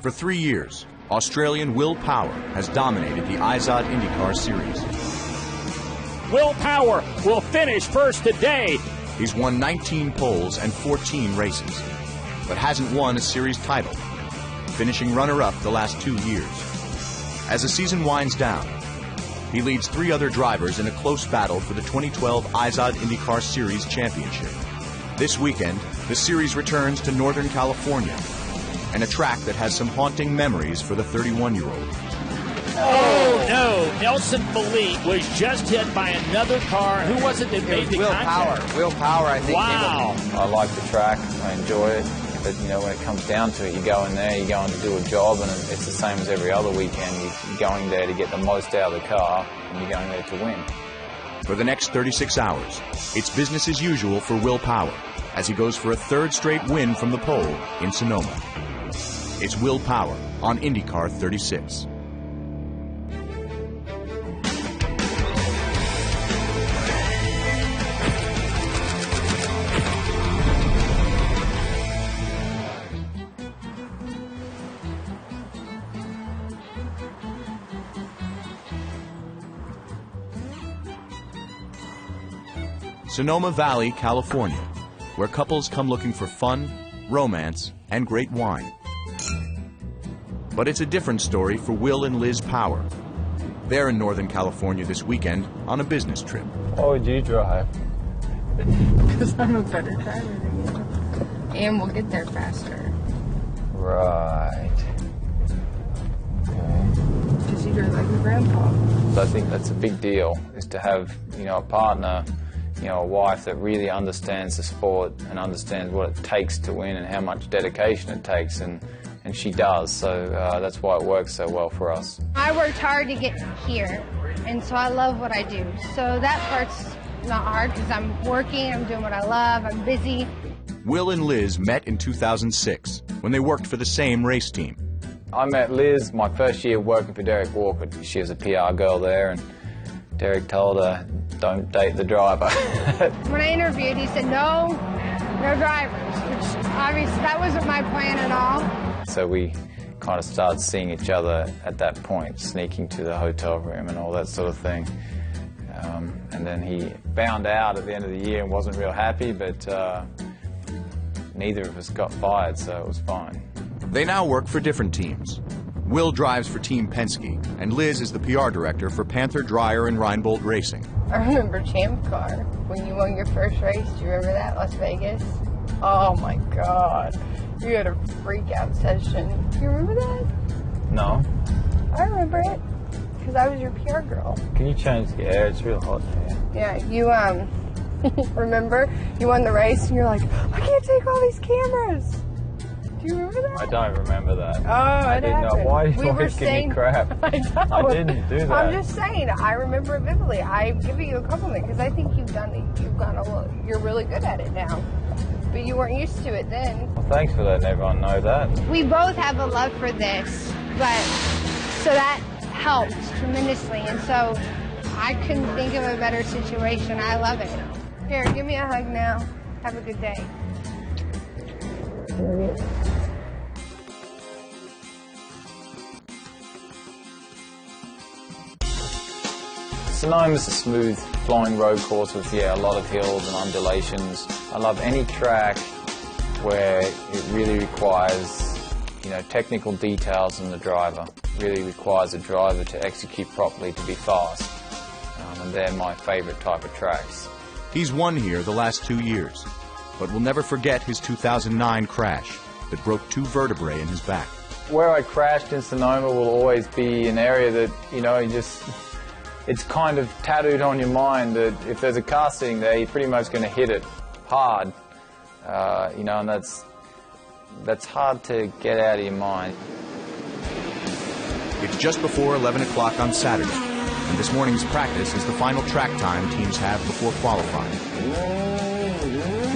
For 3 years, Australian Will Power has dominated the IZOD IndyCar Series. Will Power will finish first today. He's won 19 poles and 14 races, but hasn't won a series title, finishing runner-up the last 2 years. As the season winds down, he leads 3 other drivers in a close battle for the 2012 IZOD IndyCar Series Championship. This weekend, the series returns to Northern California, and a track that has some haunting memories for the 31-year-old. Oh, no. Nelson Philippe was just hit by another car. Who was it that made the contact? Will Power, I think. Wow. I like the track. I enjoy it. But, you know, when it comes down to it, you go in there, you're going to do a job, and it's the same as every other weekend. You're going there to get the most out of the car, and you're going there to win. For the next 36 hours, it's business as usual for Will Power as he goes for a 3rd straight win from the pole in Sonoma. It's Will Power on IndyCar 36. Sonoma Valley, California, where couples come looking for fun, romance, and great wine. But it's a different story for Will and Liz Power. They're in Northern California this weekend on a business trip. Why would you drive? Because I'm a better driver than you. And we'll get there faster. Right. Okay. Because you drive like your grandpa. So I think that's a big deal, is to have, you know, a partner, you know, a wife that really understands the sport and understands what it takes to win and how much dedication it takes, and she does, so that's why it works so well for us. I worked hard to get here, and so I love what I do. So that part's not hard because I'm working, I'm doing what I love, I'm busy. Will and Liz met in 2006 when they worked for the same race team. I met Liz my first year working for Derek Walker. She was a PR girl there, and Derek told her, don't date the driver. When I interviewed, he said, no drivers, which obviously that wasn't my plan at all. So we kind of started seeing each other at that point, sneaking to the hotel room and all that sort of thing. And then he found out at the end of the year and wasn't real happy, but neither of us got fired, so it was fine. They now work for different teams. Will drives for Team Penske, and Liz is the PR director for Panther Dreyer and Reinbold Racing. I remember Champ Car when you won your first race. Do you remember that, Las Vegas? Oh my God. You had a freak out session. Do you remember that? No. I remember it because I was your PR girl. Can you change the air? It's real hot here. Yeah, you remember you won the race and you're like, I can't take all these cameras. Do you remember that? I don't remember that. Oh, I didn't know. Why are you always giving me crap? I know. I didn't do that. I'm just saying, I remember it vividly. I'm giving you a compliment because I think you've done it. You're really good at it now. But you weren't used to it then. Well, thanks for letting everyone know that. We both have a love for this, so that helps tremendously. And so I couldn't think of a better situation. I love it. Here, give me a hug now. Have a good day. Sonoma's a smooth, flowing road course with, a lot of hills and undulations. I love any track where it really requires, technical details in the driver. It really requires a driver to execute properly to be fast. And they're my favorite type of tracks. He's won here the last 2 years, but will never forget his 2009 crash that broke 2 vertebrae in his back. Where I crashed in Sonoma will always be an area that, it's kind of tattooed on your mind that if there's a car sitting there, you're pretty much going to hit it hard, and that's hard to get out of your mind. It's just before 11 o'clock on Saturday, and this morning's practice is the final track time teams have before qualifying.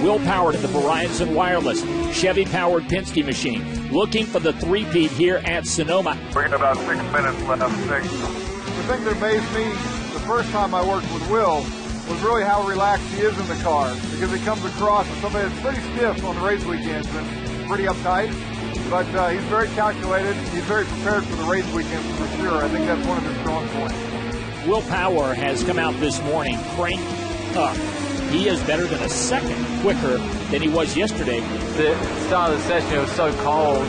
Will Power to the Verizon Wireless Chevy-powered Penske machine, looking for the three-peat here at Sonoma. We're getting about 6 minutes left. The thing that amazed me the first time I worked with Will was really how relaxed he is in the car, because he comes across as somebody that's pretty stiff on the race weekends and pretty uptight. but he's very calculated. He's very prepared for the race weekend for sure. I think that's one of his strong points. Will Power has come out this morning cranked up. He is better than a second quicker than he was yesterday. The start of the session, it was so cold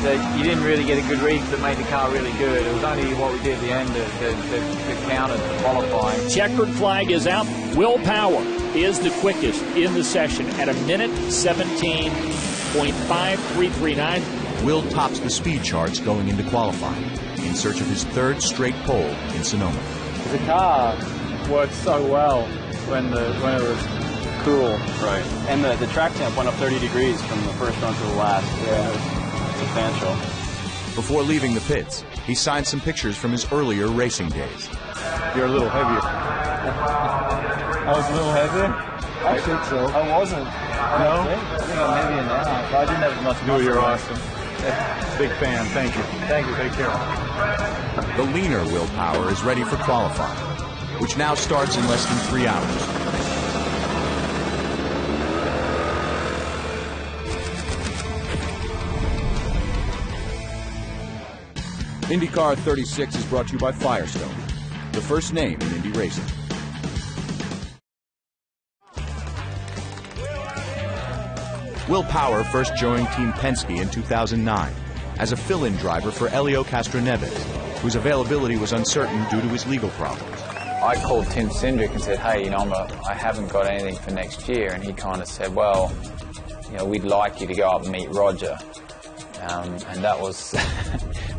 that you didn't really get a good read that made the car really good. It was only what we did at the end that counted for qualifying. Checkered flag is out. Will Power is the quickest in the session at 1:17.5339. Will tops the speed charts going into qualifying in search of his third straight pole in Sonoma. The car worked so well when it was cool. Right. And the track temp went up 30 degrees from the first run to the last. Yeah. It was substantial. Before leaving the pits, he signed some pictures from his earlier racing days. You're a little heavier. I was a little heavier? I think so. I wasn't. No? I think I'm heavier now. But I didn't have as much muscle. You're awesome. Big fan. Thank you. Thank you. Take care. The leaner Will Power is ready for qualifying, which now starts in less than 3 hours. IndyCar 36 is brought to you by Firestone, the first name in Indy racing. Will Power first joined Team Penske in 2009 as a fill-in driver for Helio Castroneves, whose availability was uncertain due to his legal problems. I called Tim Cindric and said, hey, I haven't got anything for next year. And he kind of said, well, we'd like you to go up and meet Roger. And that was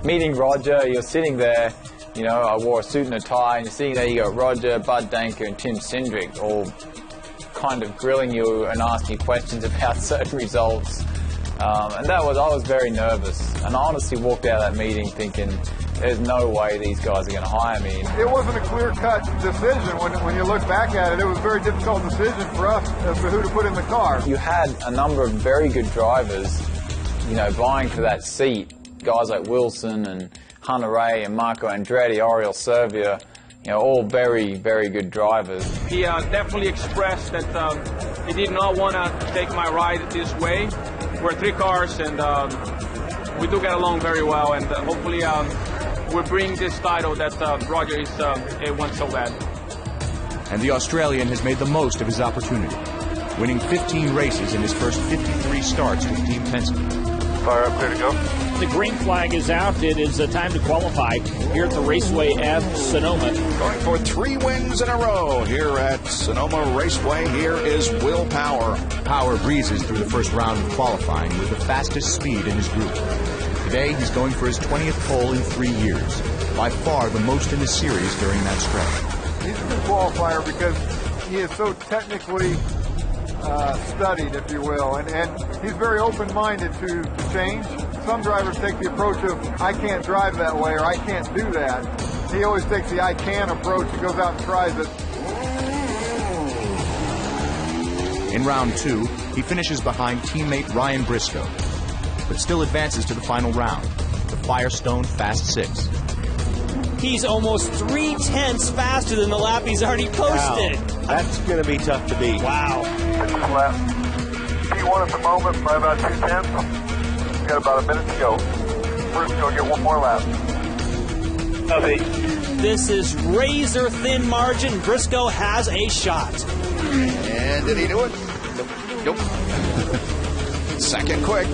meeting Roger. You're sitting there, I wore a suit and a tie, and you're sitting there, you got Roger, Bud Danker, and Tim Cindric all kind of grilling you and asking questions about certain results. And I was very nervous. And I honestly walked out of that meeting thinking, there's no way these guys are going to hire me. It wasn't a clear-cut decision. When you look back at it, it was a very difficult decision for us as to who to put in the car. You had a number of very good drivers, vying for that seat. Guys like Wilson and Hunter Ray and Marco Andretti, Oriol Servia, all very, very good drivers. He definitely expressed that he did not want to take my ride this way. We're 3 cars, and we do get along very well, and hopefully we'll bring this title that Roger wants so bad. And the Australian has made the most of his opportunity, winning 15 races in his first 53 starts with Team Penske. Fire up, clear to go. The green flag is out. It is time to qualify here at the Raceway at Sonoma. Going for 3 wins in a row here at Sonoma Raceway. Here is Will Power. Power breezes through the first round of qualifying with the fastest speed in his group. Today, he's going for his 20th pole in 3 years, by far the most in the series during that stretch. He's a good qualifier because he is so technically studied, if you will, and he's very open-minded to change. Some drivers take the approach of, I can't drive that way, or I can't do that. He always takes the I can approach and goes out and tries it. In round 2, he finishes behind teammate Ryan Briscoe, but still advances to the final round, the Firestone Fast 6. He's almost 3/10 faster than the lap he's already posted. Wow. That's going to be tough to beat. Wow. Lap P1 at the moment by about 2/10. Got about a minute to go. Bruce, go get one more lap. Okay. This is razor thin margin. Briscoe has a shot. And did he do it? Nope. Second quick.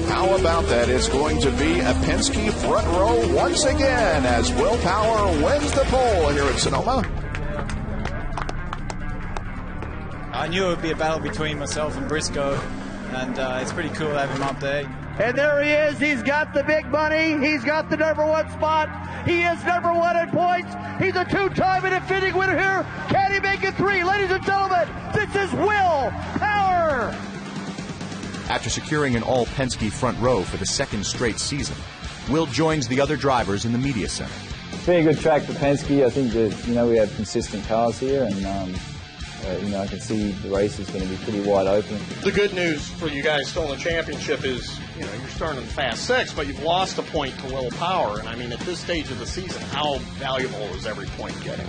How about that? It's going to be a Penske front row once again as Will Power wins the pole here at Sonoma. I knew it would be a battle between myself and Briscoe, and it's pretty cool to have him up there. And there he is. He's got the big money. He's got the #1 spot. He is #1 in points. He's a 2-time and defending winner here. Can he make it 3? Ladies and gentlemen, this is Will Power. After securing an all-Penske front row for the 2nd straight season, Will joins the other drivers in the media center. It's been a good track for Penske. I think that, we have consistent cars here, and I can see the race is going to be pretty wide open. The good news for you guys still in the championship is, you're starting in the Fast 6, but you've lost a point to Will Power. And I mean, at this stage of the season, how valuable is every point getting?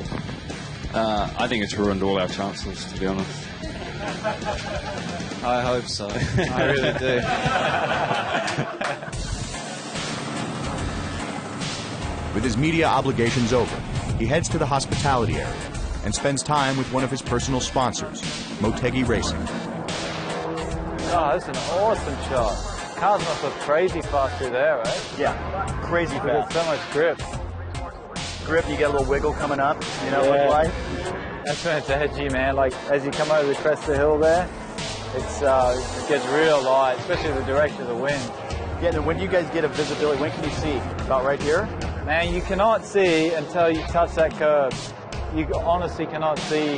I think it's ruined all our chances, to be honest. I hope so. I really do. With his media obligations over, he heads to the hospitality area and spends time with one of his personal sponsors, Motegi Racing. Oh, that's an awesome shot. Car's not so crazy fast through there, right? Yeah, crazy fast. Got so much grip. Grip, you get a little wiggle coming up, you know, Yeah. like. That's when it's edgy, man. Like, as you come over the crest of the hill there, it gets real light, especially the direction of the wind. Yeah, and when do you guys get a visibility? When can you see? About right here? Man, you cannot see until you touch that curve. You honestly cannot see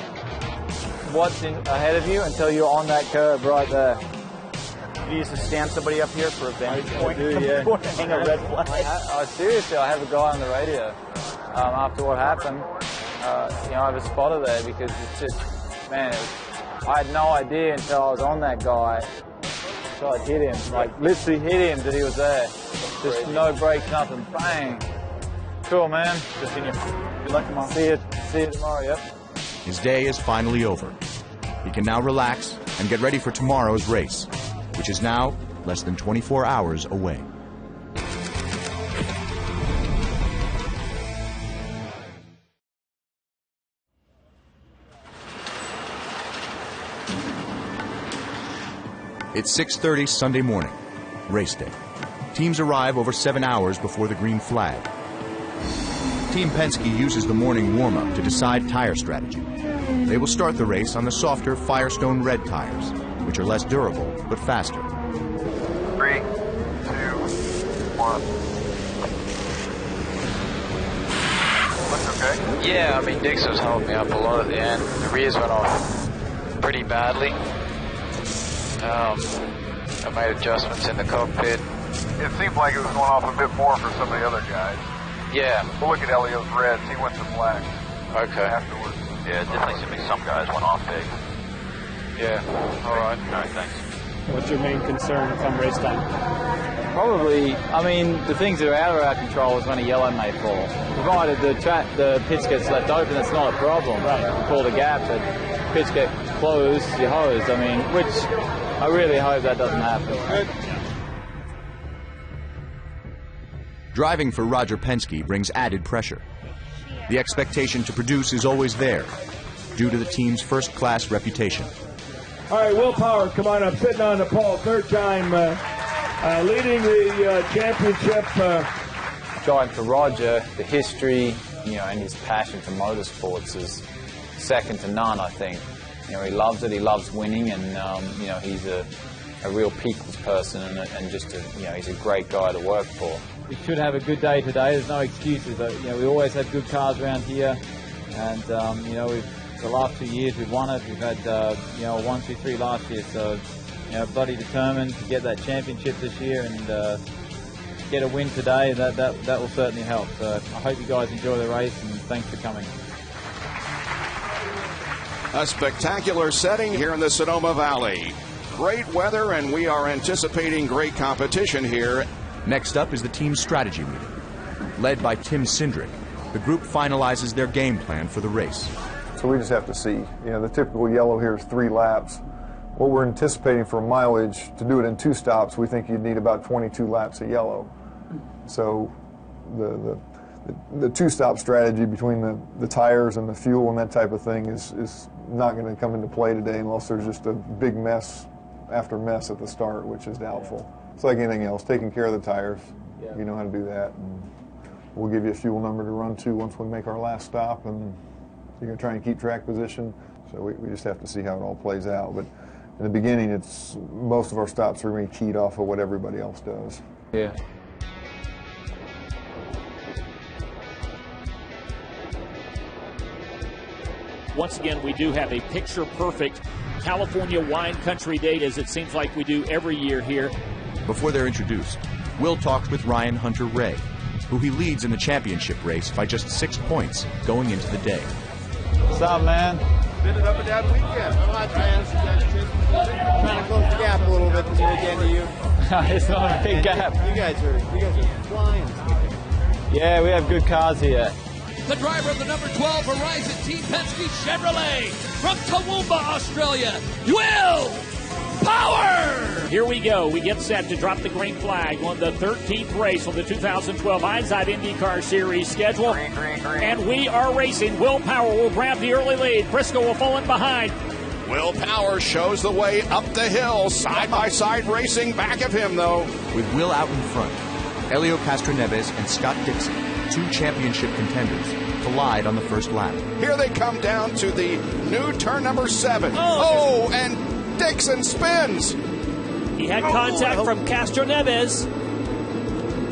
what's ahead of you until you're on that curve right there. You used to stand somebody up here for a vantage point? I do, yeah. Hang a red flag? Seriously, I have a guy on the radio after what happened. I have a spotter there because it's just, man, I had no idea until I was on that guy. So I hit him, like literally hit him that he was there. Just no brakes, nothing, bang. Cool, man. Continue. Good luck tomorrow. See you tomorrow, yep. His day is finally over. He can now relax and get ready for tomorrow's race, which is now less than 24 hours away. It's 6:30 Sunday morning, race day. Teams arrive over 7 hours before the green flag. Team Penske uses the morning warm-up to decide tire strategy. They will start the race on the softer Firestone red tires, which are less durable but faster. 3, 2, 1. Looks okay? Yeah, I mean, Dix was holding me up a lot at the end. The rears went off pretty badly. I made adjustments in the cockpit. It seemed like it was going off a bit more for some of the other guys. Yeah. We'll look at Elio's reds. He went to black. Okay. Afterwards. Yeah, it definitely seemed like some guys went off big. Yeah. All right. All right, thanks. What's your main concern come race time? Probably, I mean, the things that are out of our control is when a yellow may fall. Provided the pits gets left open, that's not a problem. Right. You pull the gap, but pits get closed, you're hosed. I mean, which I really hope that doesn't happen. Driving for Roger Penske brings added pressure. The expectation to produce is always there, due to the team's first-class reputation. All right, Will Power, come on up, sitting on the pole, third time leading the championship. Driving for Roger, the history, and his passion for motorsports is second to none, I think. He loves it, he loves winning, and, he's a real people's person and just he's a great guy to work for. We should have a good day today, there's no excuses. We always have good cars around here, and, the last 2 years we've won it. We've had, 1, 2, 3 last year, so, bloody determined to get that championship this year and get a win today. That will certainly help. So I hope you guys enjoy the race, and thanks for coming. A spectacular setting here in the Sonoma Valley. Great weather, and we are anticipating great competition here. Next up is the team's strategy meeting. Led by Tim Cindric, the group finalizes their game plan for the race. So we just have to see. The typical yellow here is 3 laps. What we're anticipating for mileage, to do it in 2 stops, we think you'd need about 22 laps of yellow. So the 2-stop strategy between the tires and the fuel and that type of thing is not going to come into play today unless there's just a big mess after mess at the start, which is doubtful. It's like anything else, taking care of the tires. Yeah. You know how to do that. And we'll give you a fuel number to run to once we make our last stop, and you're going to try and keep track position. So we just have to see how it all plays out. But in the beginning, most of our stops are going to be keyed off of what everybody else does. Yeah. Once again, we do have a picture-perfect California wine country date, as it seems like we do every year here. Before they're introduced, Will talks with Ryan Hunter-Reay, who he leads in the championship race by just 6 points going into the day. What's up, man? Been an up and down weekend. All right, man. Trying to close the gap a little bit this weekend to you. It's not a big gap. You guys are flying. Yeah, we have good cars here. The driver of the number 12 Horizon Team Penske Chevrolet from Toowoomba, Australia, Will Power! Here we go. We get set to drop the green flag on the 13th race on the 2012 Hindsight IndyCar Series schedule. Green. And we are racing. Will Power will grab the early lead. Briscoe will fall in behind. Will Power shows the way up the hill. Side-by-side racing back of him, though. With Will out in front, Helio Castroneves and Scott Dixon, 2 championship contenders, collide on the first lap. Here they come down to the new turn number 7. Oh, And Dixon spins. He had contact from Castroneves.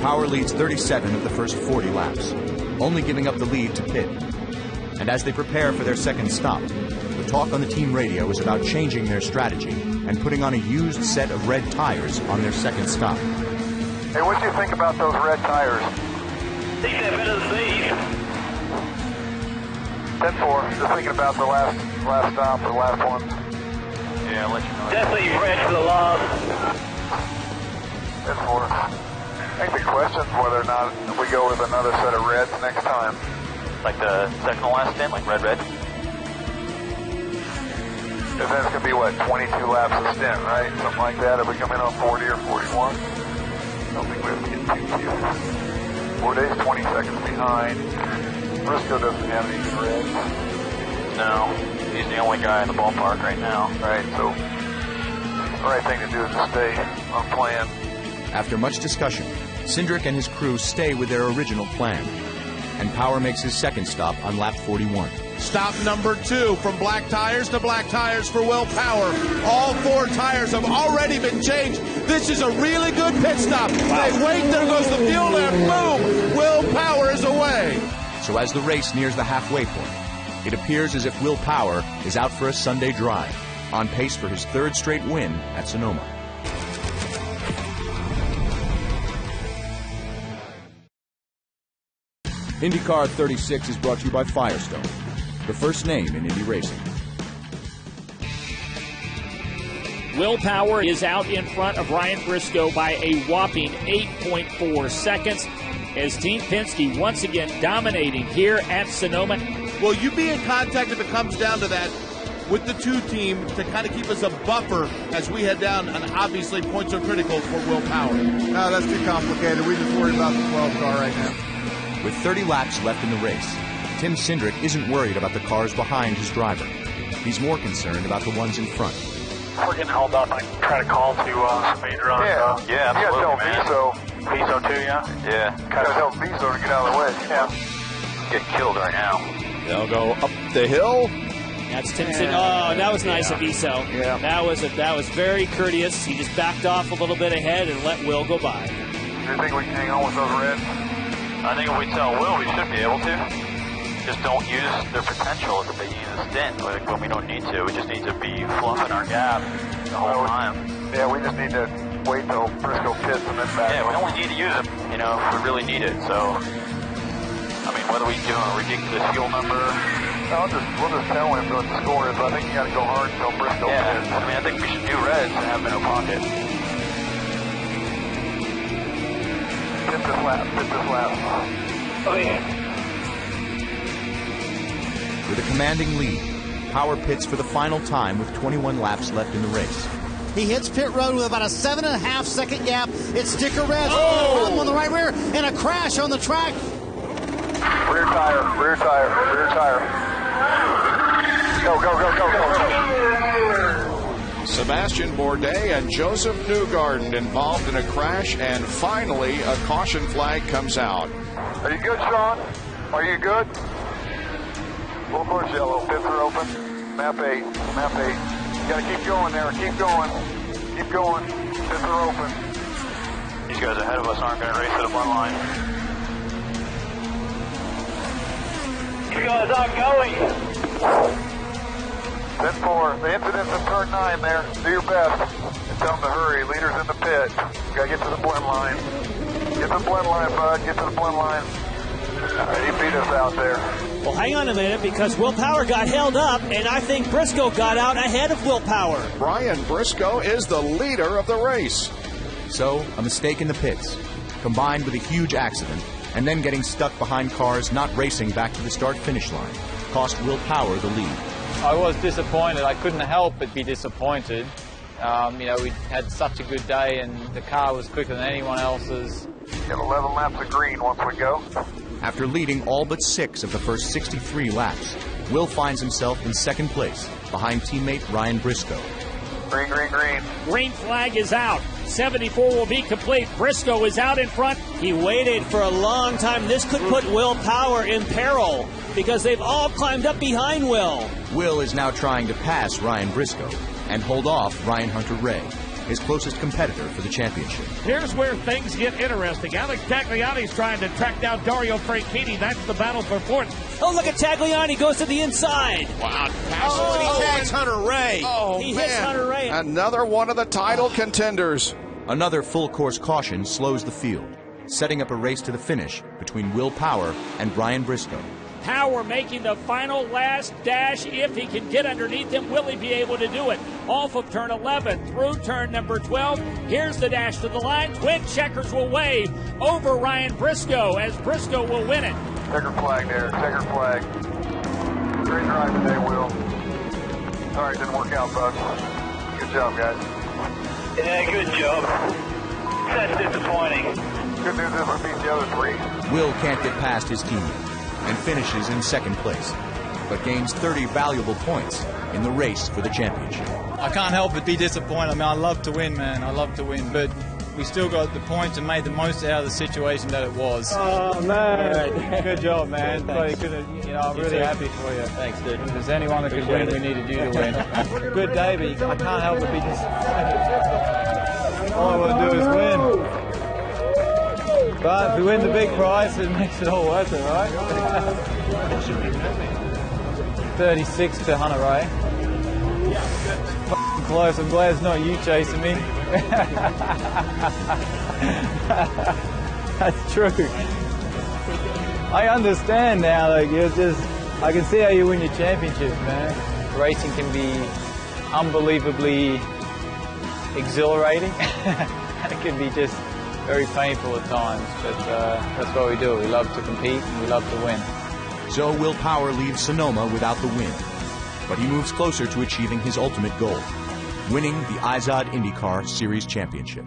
Power leads 37 of the first 40 laps, only giving up the lead to Pitt. And as they prepare for their second stop, the talk on the team radio is about changing their strategy and putting on a used set of red tires on their second stop. Hey, what do you think about those red tires? These are better than these. 10-4, just thinking about the last stop, the last one. Yeah, I'll let you know. Definitely red for the last. 10-4. I think the question's whether or not we go with another set of reds next time. Like the second to last stint, like red. If that's going to be, what, 22 laps a stint, right? Something like that, if we come in on 40 or 41. I don't think we have to get too cute. 4 days, 20 seconds behind. Briscoe doesn't have any good reds. No, he's the only guy in the ballpark right now. Right, so the right thing to do is to stay on plan. After much discussion, Cindric and his crew stay with their original plan, and Power makes his second stop on lap 41. Stop number 2 from black tires to black tires for Will Power. All 4 tires have already been changed. This is a really good pit stop. Wow. They wait, there goes the fuel, and boom, Will Power is away. So as the race nears the halfway point, it appears as if Will Power is out for a Sunday drive, on pace for his 3rd straight win at Sonoma. IndyCar 36 is brought to you by Firestone, the first name in Indy racing. Will Power is out in front of Ryan Briscoe by a whopping 8.4 seconds as Team Penske once again dominating here at Sonoma. Will you be in contact if it comes down to that with the 2 team to kind of keep us a buffer as we head down, and obviously points are critical for Will Power? No, that's too complicated. We just worry about the 12 car right now. With 30 laps left in the race, Tim Cindric isn't worried about the cars behind his driver. He's more concerned about the ones in front. We're getting held up. I can try to call to major on. Yeah, absolutely, you man. Viso too, yeah? Yeah. You gotta tell Viso to get out of the way. Yeah. Get killed right now. They'll go up the hill. That's Tim Cindric. Oh, that was nice of Viso. Yeah. That was very courteous. He just backed off a little bit ahead and let Will go by. Do you think we can hang on with those reds? I think if we tell Will, we should be able to. Just don't use their potential if they use a stint when we don't need to. We just need to be fluffing our gap the whole time. Yeah, we just need to wait till Briscoe pits and then back. Yeah, we only need to use it, if we really need it. So, I mean, whether we do a ridiculous fuel number. No, we'll just tell him what the score is. I think you got to go hard until Briscoe pits. I mean, I think we should do reds and have them in our pocket. Pit this lap. Oh, yeah. With a commanding lead, Power pits for the final time with 21 laps left in the race. He hits pit road with about a 7.5 second gap. It's sticker red. Oh! On the right rear and a crash on the track. Rear tire. Go. Sebastian Bourdais and Joseph Newgarden involved in a crash, and finally a caution flag comes out. Are you good, Sean? Are you good? Full course yellow. Pits are open. Map 8. You gotta keep going there. Keep going. Pits are open. These guys ahead of us aren't going to race to the front line. You guys aren't going. 10-4. The incident's in turn 9 there. Do your best. And tell them to hurry. Leader's in the pit. You gotta get to the blend line. Get to the blend line, bud. Get to the blend line. He beat us out there. Well, hang on a minute, because Will Power got held up, and I think Briscoe got out ahead of Will Power. Brian Briscoe is the leader of the race. So, a mistake in the pits, combined with a huge accident, and then getting stuck behind cars not racing back to the start-finish line, cost Will Power the lead. I was disappointed. I couldn't help but be disappointed. You know, we had such a good day, and the car was quicker than anyone else's. Get 11 laps of green once we go. After leading all but 6 of the first 63 laps, Will finds himself in second place, behind teammate Ryan Briscoe. Green, green, green. Green flag is out. 74 will be complete. Briscoe is out in front. He waited for a long time. This could put Will Power in peril because they've all climbed up behind Will. Will is now trying to pass Ryan Briscoe and hold off Ryan Hunter-Reay, his closest competitor for the championship. Here's where things get interesting. Alex Tagliani's trying to track down Dario Franchitti. That's the battle for fourth. Oh, look at Tagliani, goes to the inside. Wow, passes he tags Hunter-Reay. Oh, he man. hits Hunter-Reay. Another one of the title contenders. Another full-course caution slows the field, setting up a race to the finish between Will Power and Ryan Briscoe. Power making the final last dash. If he can get underneath him, will he be able to do it? Off of turn 11 through turn number 12. Here's the dash to the line. Twin checkers will wave over Ryan Briscoe as Briscoe will win it. Checker flag there, checker flag. Great drive today, Will. Sorry it didn't work out, bud. Good job, guys. Yeah, good job. That's disappointing. Good news is we beat the other 3. Will can't get past his teammate and finishes in second place, but gains 30 valuable points in the race for the championship. I can't help but be disappointed. I mean, I love to win, man. I love to win, but we still got the points and made the most out of the situation that it was. Oh, man. Good job, man. I'm really happy for you. Thanks, dude. If there's anyone that could win, we needed you to win. Good day, but I can't help but be disappointed. All I want to do is win. But if we win the big prize, it makes it all worth it, right? 36 to Hunter-Reay. Close. I'm glad it's not you chasing me. That's true. I understand now. Like I can see how you win your championships, man. Racing can be unbelievably exhilarating. It can be just very painful at times, but that's what we do. We love to compete and we love to win. So Will Power leaves Sonoma without the win, but he moves closer to achieving his ultimate goal, winning the IZOD IndyCar Series Championship.